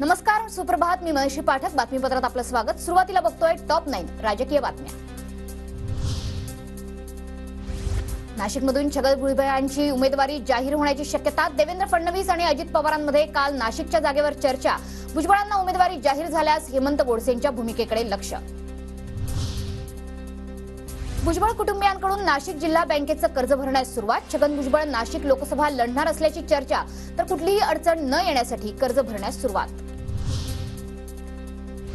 नमस्कार, सुप्रभात. मी मनश्री पाठक. बातमीपत्रात आपलं स्वागत. सुरुवातीला बघतोय टॉप 9 राजकीय बातम्या. नाशिकमधून छगन भुजबळांची उमेदवारी जाहीर होण्याची शक्यता. देवेंद्र फडणवीस आणि अजित पवारांमध्ये काल नाशिकच्या जागेवर चर्चा. भुजबळांना उमेदवारी जाहीर झाल्यास हेमंत गोडसेंच्या भूमिकेकडे लक्ष. भुजबळ कुटुंबियांकडून नाशिक जिल्हा बँकेचं कर्ज भरण्यास सुरुवात. छगन भुजबळ नाशिक लोकसभा लढणार असल्याची चर्चा, तर कुठलीही अडचण न येण्यासाठी कर्ज भरण्यास सुरुवात.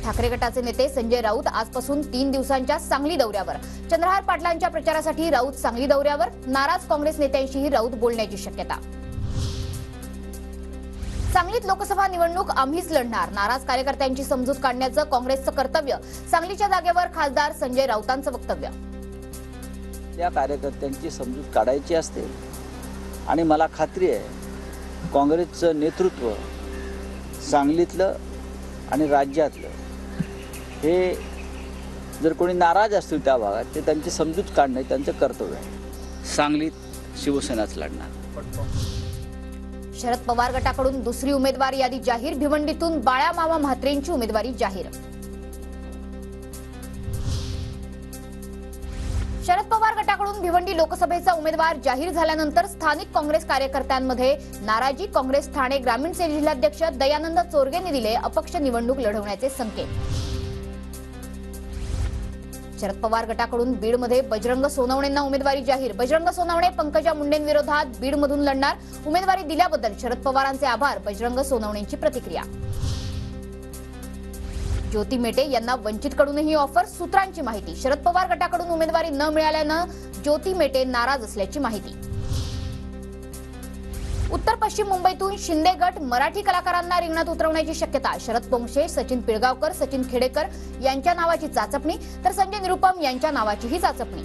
ठाकरे गटाचे नेते संजय राऊत आजपासून 3 दिवसांच्या सांगली दौऱ्यावर. चंद्रहार पाटलांच्या प्रचारासाठी राऊत सांगली दौऱ्यावर. नाराज काँग्रेस नेत्यांशीही राऊत बोलण्याची शक्यता. सांगलीत लोकसभा निवडणूक आम्हीच लढणार. नाराज कार्यकर्त्यांची समजूत काढण्याचं काँग्रेसचं कर्तव्य. सांगलीच्या जागेवर खासदार संजय राऊतांचं वक्तव्य. त्या कार्यकर्त्यांची समजूत काढायची असते आणि मला खात्री आहे काँग्रेसचं नेतृत्व सांगलीतलं आणि राज्यातलं हे जर कोणी नाराज असतील त्या भागात, ते त्यांची समजूत काढणे त्यांचं कर्तव्य आहे. सांगलीत शिवसेनाच लढणार. शरद पवार गटाकडून दुसरी उमेदवार यादी जाहीर. भिवंडीतून बाळामामा म्हात्रेंची उमेदवारी जाहीर. शरद पवार गटाकडून भिवंडी लोकसभेचा उमेदवार जाहीर झाल्यानंतर स्थानिक काँग्रेस कार्यकर्त्यांमध्ये नाराजी. काँग्रेस ठाणे ग्रामीणचे जिल्हाध्यक्ष दयानंद चोरगेंनी दिले अपक्ष निवडणूक लढवण्याचे संकेत. शरद पवार गटाकडून बीडमध्ये बजरंग सोनवणेंना उमेदवारी जाहीर. बजरंग सोनवणे पंकजा मुंडेंविरोधात बीडमधून लढणार. उमेदवारी दिल्याबद्दल शरद पवारांचे आभार. बजरंग सोनवणेंची प्रतिक्रिया. ज्योती मेटे यांना वंचितकडूनही ऑफर. सूत्रांची माहिती. शरद पवार गटाकडून उमेदवारी न मिळाल्यानं ज्योती मेटे नाराज असल्याची माहिती. उत्तर पश्चिम मुंबईतून शिंदे गट मराठी कलाकारांना रिंगणात उतरवण्याची शक्यता. शरद पोंक्षे, सचिन पिळगावकर, सचिन खेडेकर यांच्या नावाची चाचपणी, तर संजय निरुपम यांच्या नावाचीही चाचपणी.